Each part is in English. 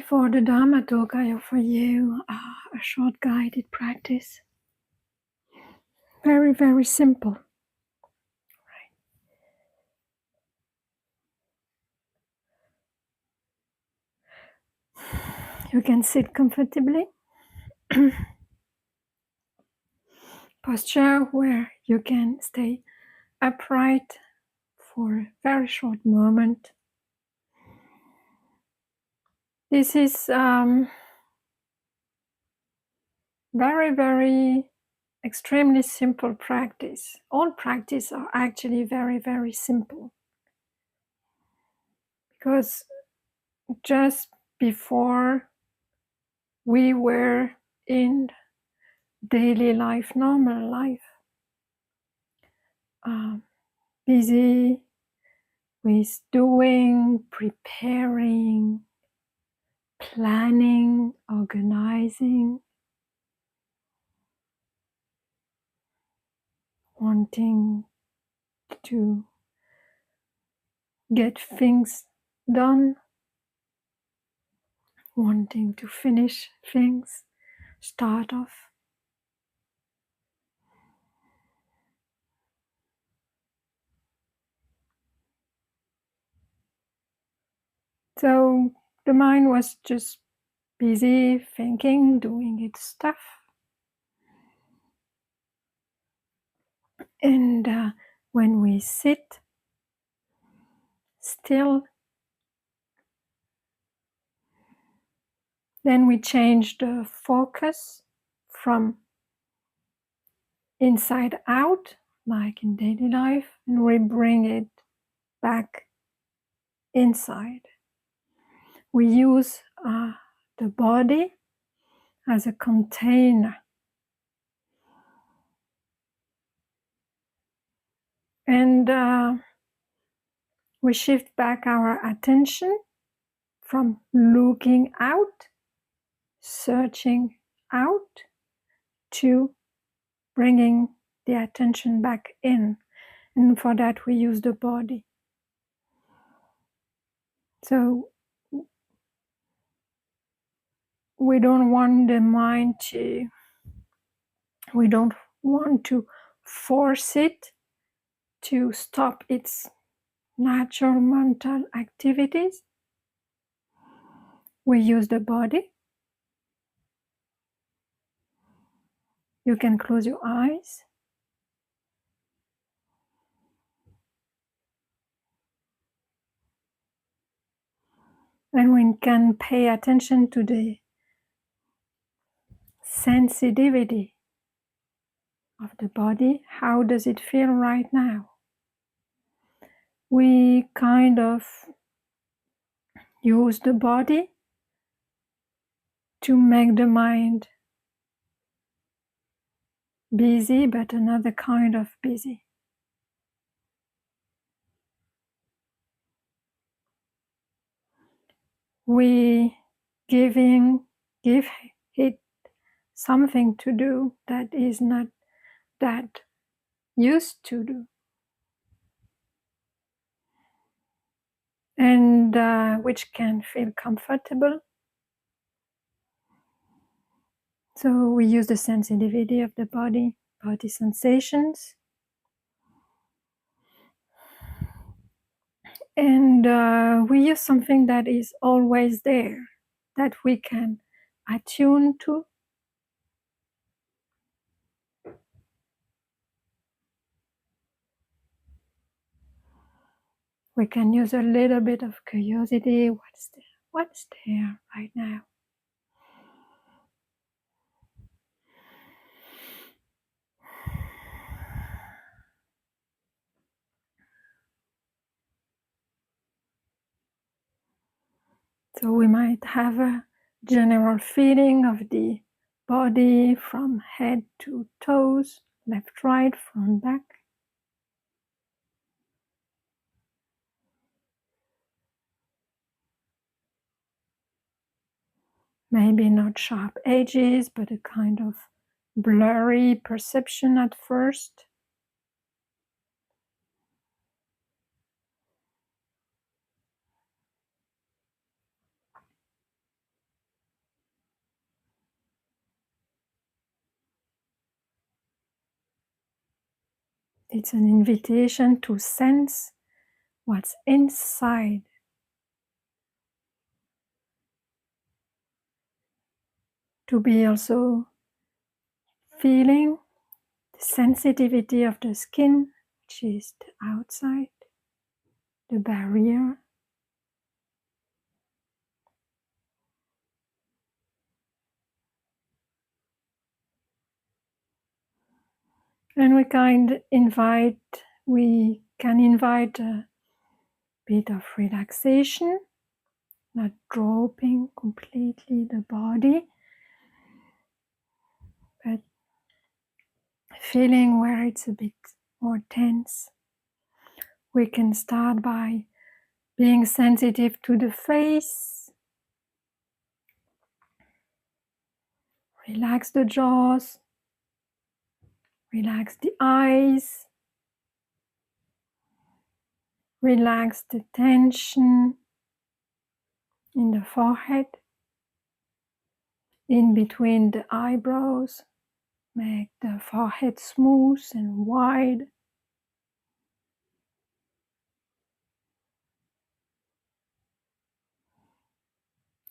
Before the Dharma talk, I offer you a short guided practice. Very, very simple. You can sit comfortably. Posture where you can stay upright for a very short moment. This is very, very extremely simple practice. All practice are actually very, very simple. Because just before we were in daily life, normal life, busy with doing, preparing, planning, organizing, wanting to get things done, wanting to finish things, start off. So the mind was just busy thinking, doing its stuff. And when we sit still, then we change the focus from inside out, like in daily life, and we bring it back inside. We use the body as a container. And we shift back our attention from looking out, searching out, to bringing the attention back in. And for that, we use the body. So we don't want the mind we don't want to force it to stop its natural mental activities. We use the body. You can close your eyes. And we can pay attention to the sensitivity of the body. How does it feel right now? We kind of use the body to make the mind busy, but another kind of busy. We give it something to do that is not that used to do. And which can feel comfortable. So we use the sensitivity of the body sensations. And we use something that is always there, that we can attune to. We can use a little bit of curiosity. What's there? What's there right now? So we might have a general feeling of the body from head to toes, left, right, front, back. Maybe not sharp edges, but a kind of blurry perception at first. It's an invitation to sense what's inside. To be also feeling the sensitivity of the skin, which is the outside, the barrier. And we can invite a bit of relaxation, not dropping completely the body, but feeling where it's a bit more tense. We can start by being sensitive to the face. Relax the jaws, relax the eyes, relax the tension in the forehead, in between the eyebrows. Make the forehead smooth and wide.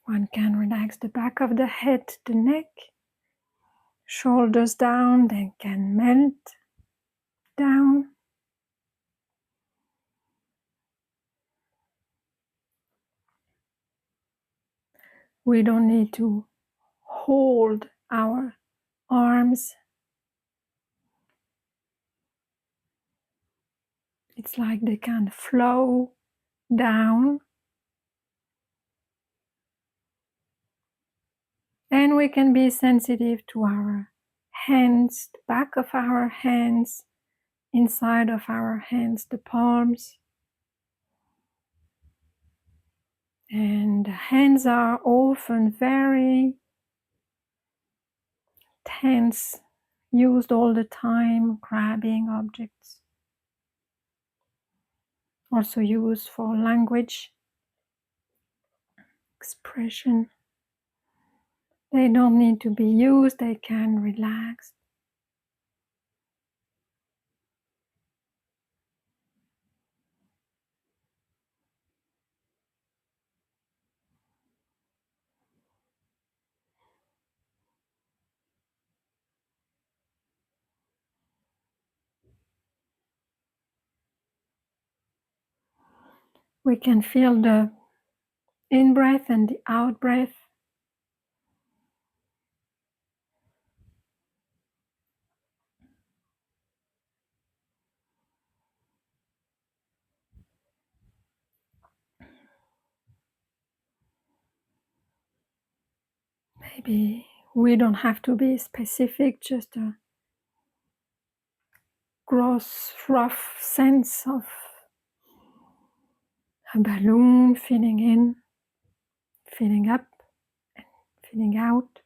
One can relax the back of the head, the neck, shoulders down, then can melt down. We don't need to hold our arms. It's like they can flow down. And we can be sensitive to our hands, the back of our hands, inside of our hands, the palms. And the hands are often very tense, used all the time, grabbing objects. Also used for language expression. They don't need to be used, they can relax. We can feel the in-breath and the out-breath. Maybe we don't have to be specific, just a gross, rough sense of a balloon filling in, filling up, and filling out.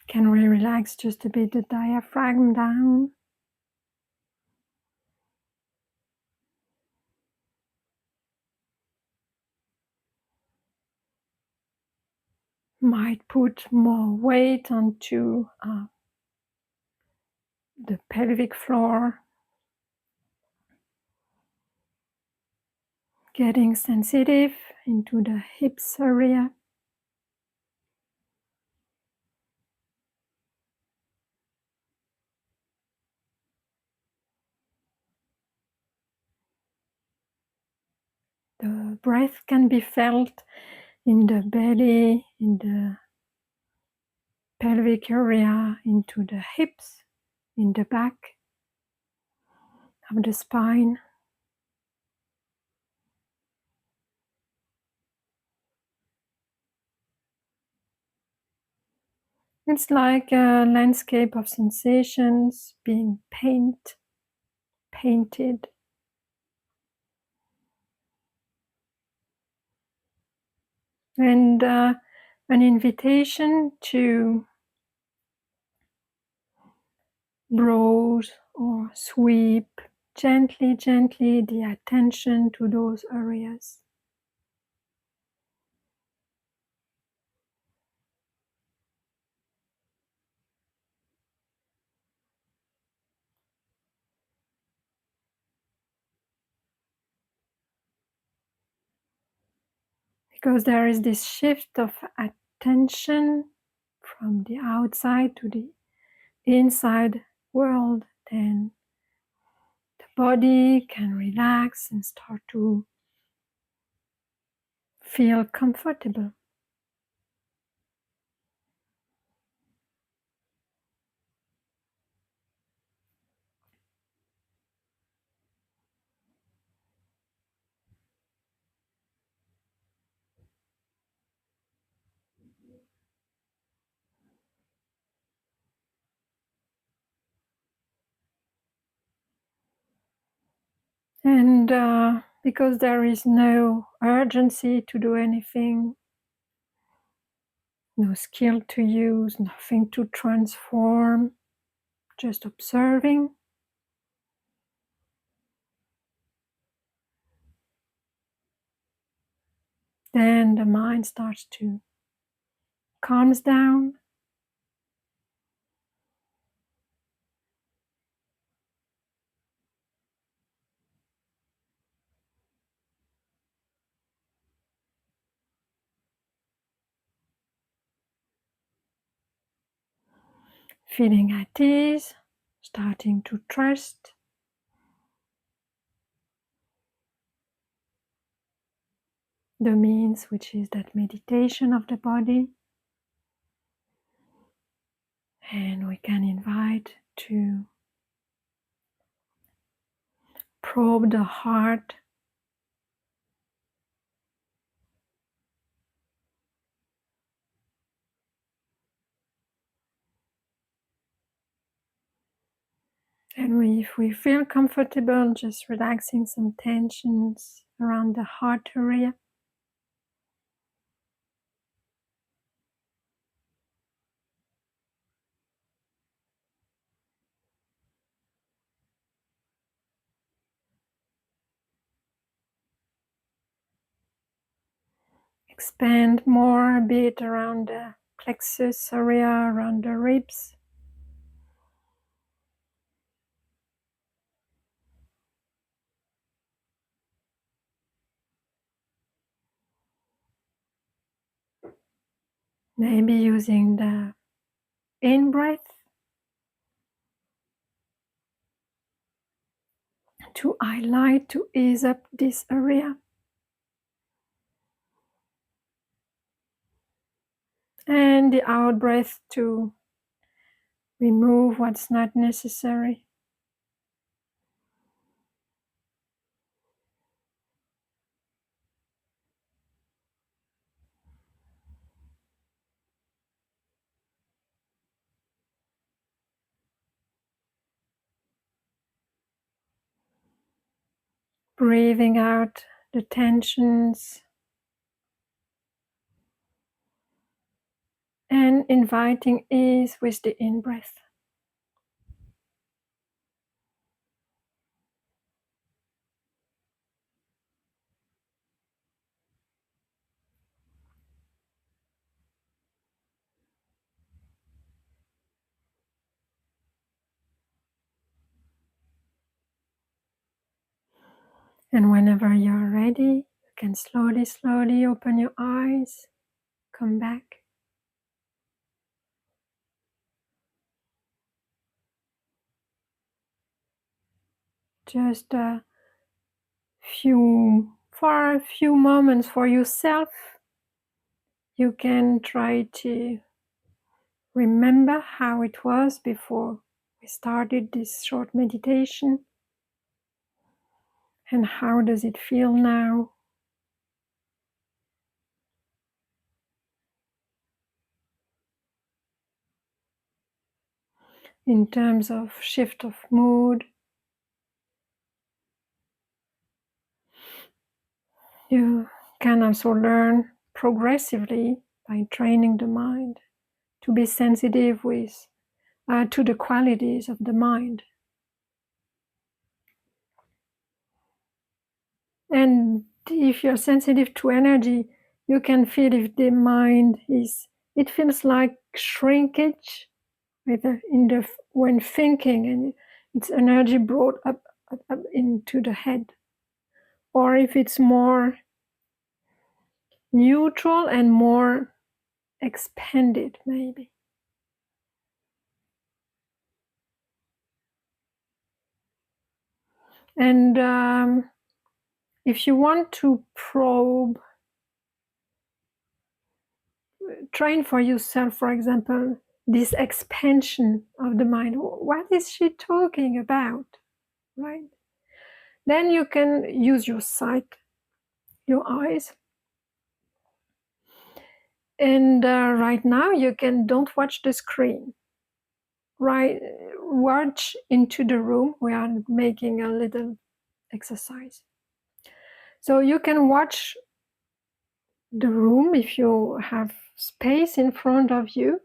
Can we relax just a bit the diaphragm down? Might put more weight onto the pelvic floor. Getting sensitive into the hips area. The breath can be felt in the belly, in the pelvic area, into the hips, in the back of the spine. It's like a landscape of sensations being painted. And an invitation to browse or sweep gently the attention to those areas. because there is this shift of attention from the outside to the inside world, then the body can relax and start to feel comfortable. And because there is no urgency to do anything, no skill to use, nothing to transform, just observing, then the mind starts to calms down. Feeling at ease, starting to trust the means, which is that meditation of the body. And we can invite to probe the heart, and if we feel comfortable, just relaxing some tensions around the heart area. Expand more a bit around the plexus area, around the ribs. Maybe using the in-breath to highlight, to ease up this area. And the out-breath to remove what's not necessary. Breathing out the tensions and inviting ease with the in-breath. And whenever you're ready, you can slowly open your eyes, come back. Just for a few moments for yourself, you can try to remember how it was before we started this short meditation, and how does it feel now? In terms of shift of mood, you can also learn progressively by training the mind to be sensitive to the qualities of the mind. And if you're sensitive to energy, you can feel if the mind it feels like shrinkage when thinking, and it's energy brought up into the head. Or if it's more neutral and more expanded, maybe. And if you want to probe, train for yourself, for example, this expansion of the mind. What is she talking about, right? Then you can use your sight, your eyes. And right now you can don't watch the screen. Right, watch into the room. We are making a little exercise. So you can watch the room if you have space in front of you.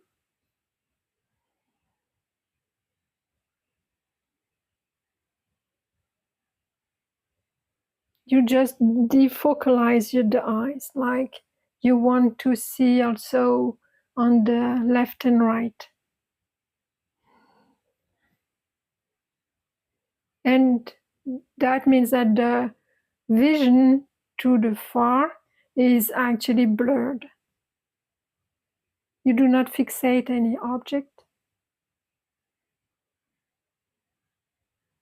You just defocalize the eyes, like you want to see also on the left and right. And that means that the vision to the far is actually blurred. You do not fixate any object,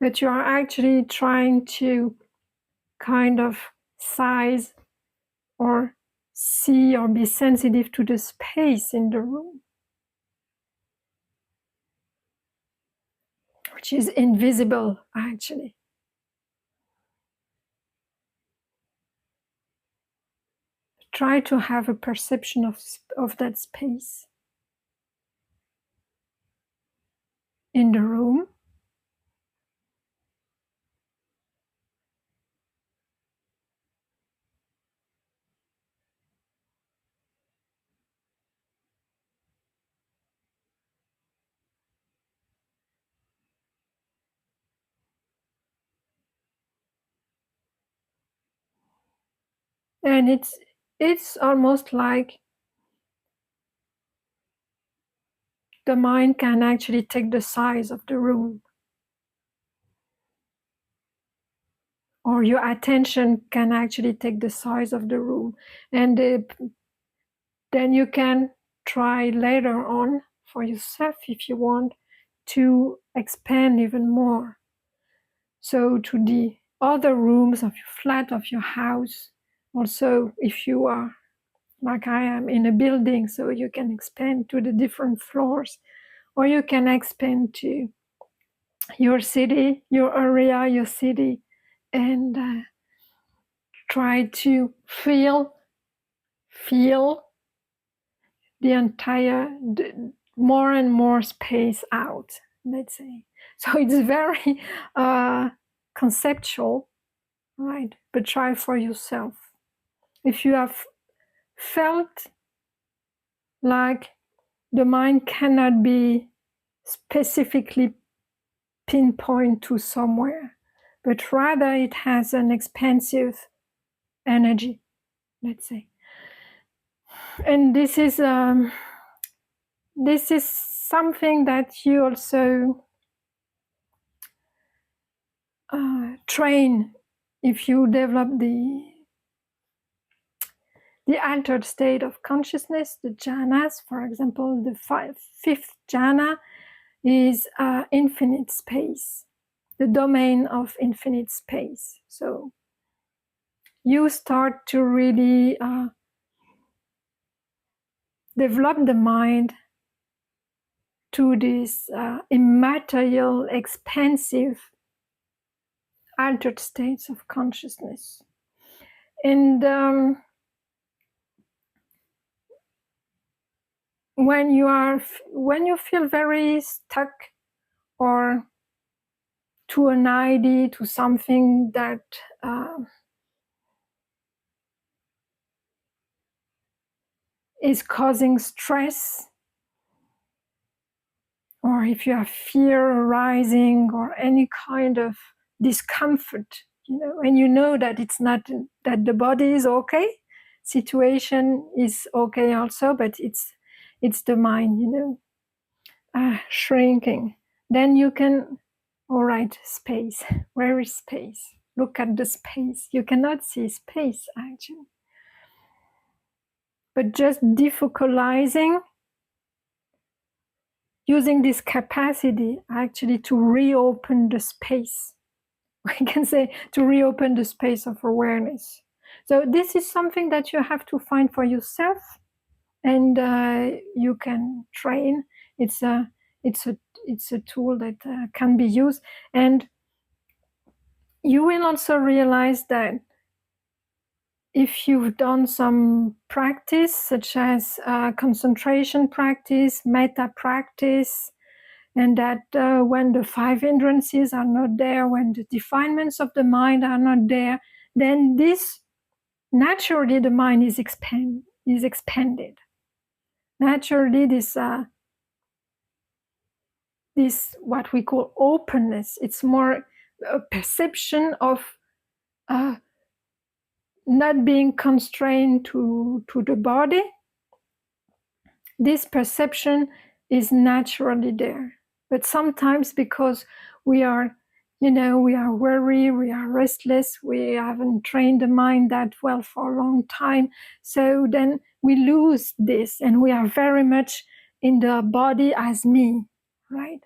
but you are actually trying to kind of size or see or be sensitive to the space in the room, which is invisible actually. Try to have a perception of that space in the room. And it's almost like the mind can actually take the size of the room, or your attention can actually take the size of the room. And then you can try later on for yourself, if you want, to expand even more. So to the other rooms of your flat, of your house. Also, if you are like I am in a building, so you can expand to the different floors, or you can expand to your city, your area, your city, and try to feel the entire, more and more space out, let's say. So it's very conceptual, right? But try for yourself. If you have felt like the mind cannot be specifically pinpoint to somewhere, but rather it has an expansive energy, let's say. And this is something that you also train if you develop the altered state of consciousness, the jhanas. For example, the fifth jhana is infinite space, the domain of infinite space. So you start to really develop the mind to this immaterial, expansive, altered states of consciousness. And when you feel very stuck or to an idea, to something that is causing stress, or if you have fear arising or any kind of discomfort, and you know that it's not, that the body is okay, situation is okay also, but it's the mind, shrinking. Then you can, all right, space. Where is space? Look at the space. You cannot see space actually. but just defocalizing, using this capacity actually to reopen the space. We can say to reopen the space of awareness. So this is something that you have to find for yourself, and you can train. It's a tool that can be used, and you will also realize that if you've done some practice, such as concentration practice, metta practice, and that when the five hindrances are not there, when the defilements of the mind are not there, then this naturally the mind is expanded. Naturally, this what we call openness. It's more a perception of not being constrained to the body. This perception is naturally there, but sometimes because we are worried, we are restless, we haven't trained the mind that well for a long time, so then we lose this, and we are very much in the body as me, right?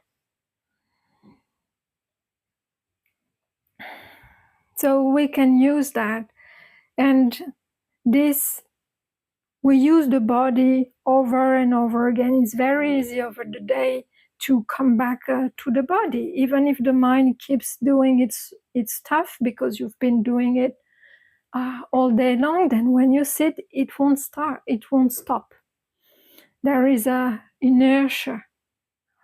So we can use that, and this, we use the body over and over again. It's very easy over the day to come back to the body, even if the mind keeps doing its stuff, because you've been doing it all day long. Then when you sit, it won't stop. There is a inertia,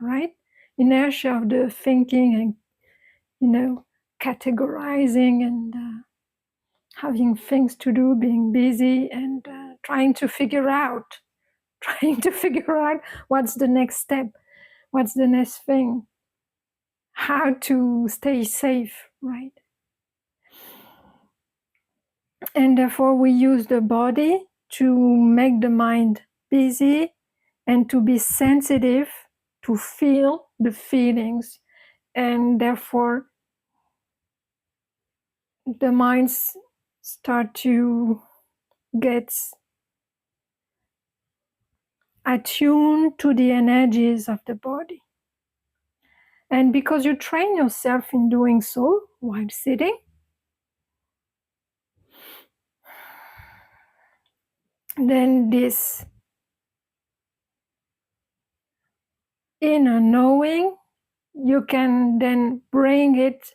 right? Inertia of the thinking and categorizing and having things to do, being busy, and trying to figure out what's the next step, what's the next thing, how to stay safe, right? And therefore we use the body to make the mind busy and to be sensitive to feel the feelings, and therefore the minds start to get attuned to the energies of the body. And because you train yourself in doing so while sitting, then this inner knowing, you can then bring it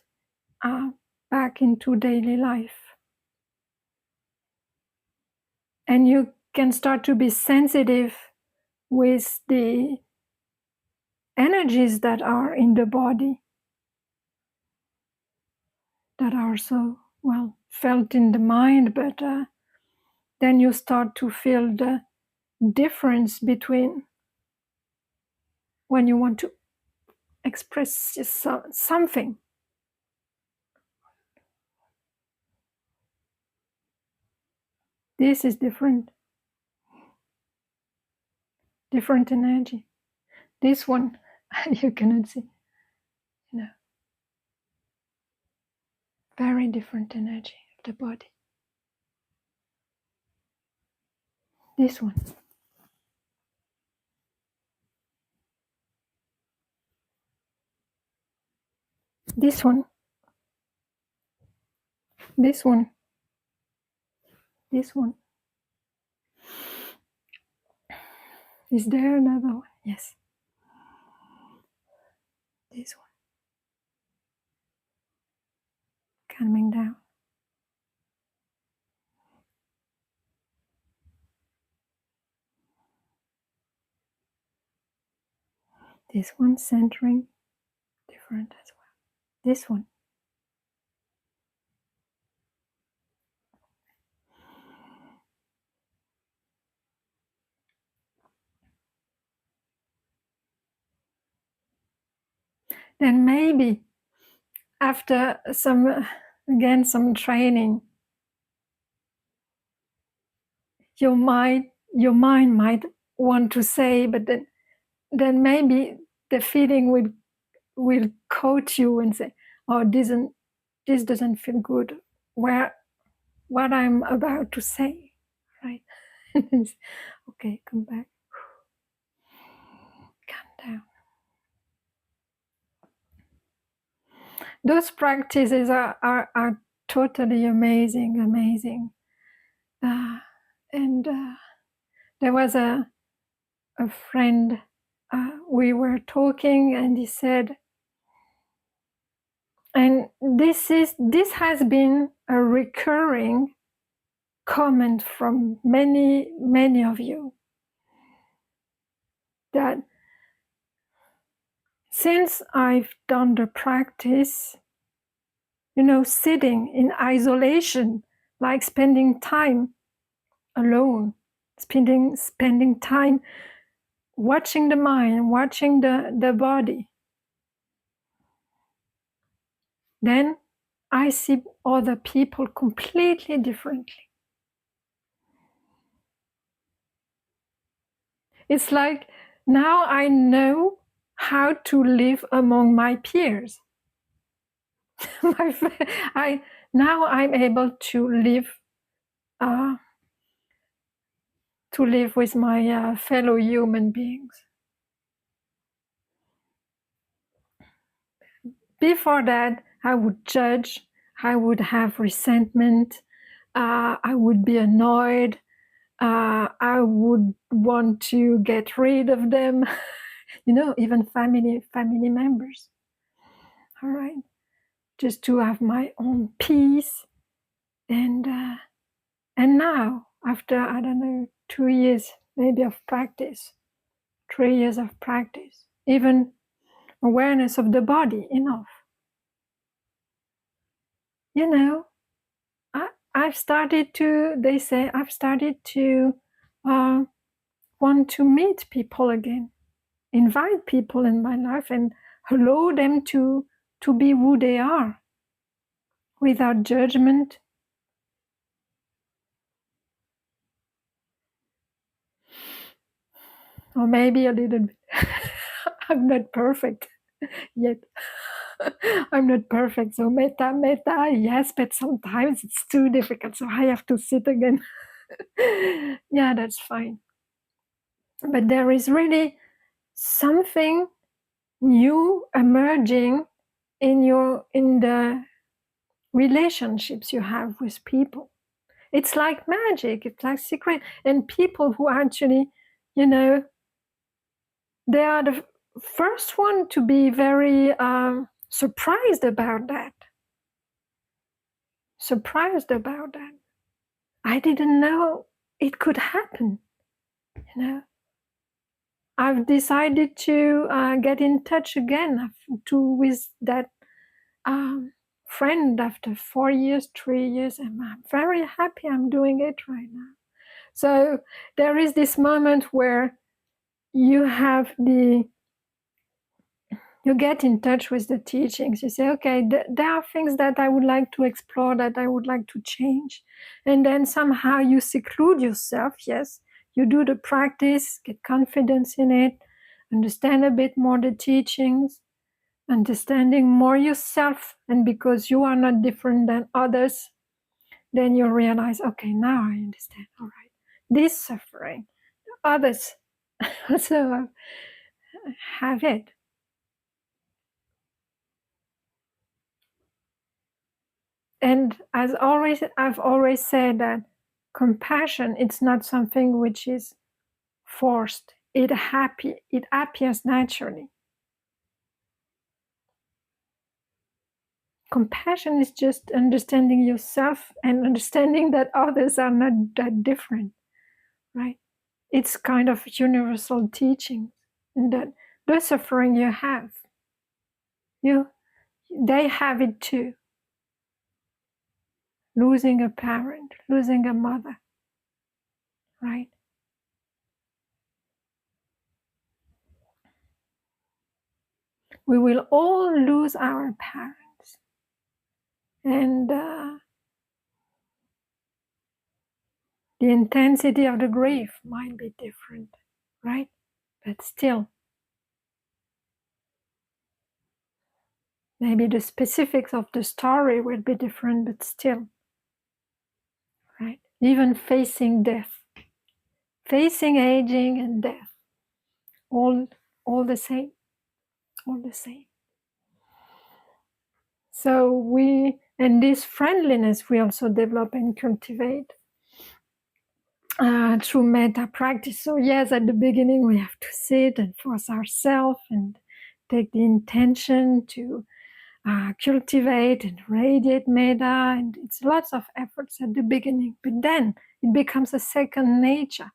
back into daily life. And you can start to be sensitive with the energies that are in the body, that are so well felt in the mind, but then you start to feel the difference between when you want to express something. This is different energy. This one you cannot see, very different energy of the body. This one, this one, this one, this one. Is there another one? Yes. This one. Calming down. This one centering, different as well. This one. Then maybe after some training, your mind might want to say, but then maybe the feeling will coach you and say, oh, this doesn't feel good, what I'm about to say, right? Okay, come back. Calm down. Those practices are totally amazing. And there was a friend, we were talking, and he said, and this has been a recurring comment from many of you, that since I've done the practice, sitting in isolation, like spending time alone, spending time watching the mind, watching the body, then I see other people completely differently. It's like now I know how to live among my peers. Now I'm able to live with my fellow human beings. Before that, I would judge, I would have resentment, I would be annoyed, I would want to get rid of them, even family members. All right, just to have my own peace. And now, after, I don't know, 2 years maybe of practice, 3 years of practice, even awareness of the body enough. I've started to, they say, I've started to want to meet people again, invite people in my life and allow them to be who they are without judgment. Or maybe a little bit. I'm not perfect yet. I'm not perfect. So metta, yes, but sometimes it's too difficult. So I have to sit again. Yeah, that's fine. But there is really something new emerging in the relationships you have with people. It's like magic, it's like secret. And people who actually, they are the first one to be very surprised about that. I didn't know it could happen, I've decided to get in touch again with that friend after 4 years, 3 years, and I'm very happy I'm doing it right now. So there is this moment where you get in touch with the teachings. You say, okay, there are things that I would like to explore, that I would like to change. And then somehow you seclude yourself. Yes, you do the practice, get confidence in it, understand a bit more the teachings, understanding more yourself. And because you are not different than others, then you realize, okay, now I understand. All right, this suffering, others also have it. And I've always said that compassion, it's not something which is forced. It appears naturally. Compassion is just understanding yourself and understanding that others are not that different, right? It's kind of universal teaching, and that the suffering you have, they have it too. Losing a parent, losing a mother, right? We will all lose our parents. And the intensity of the grief might be different, right? But still, maybe the specifics of the story will be different, but still, right? Even facing death, facing aging and death, all the same, all the same. So and this friendliness we also develop and cultivate through metta practice. So yes, at the beginning we have to sit and force ourselves and take the intention to cultivate and radiate metta, and it's lots of efforts at the beginning, but then it becomes a second nature.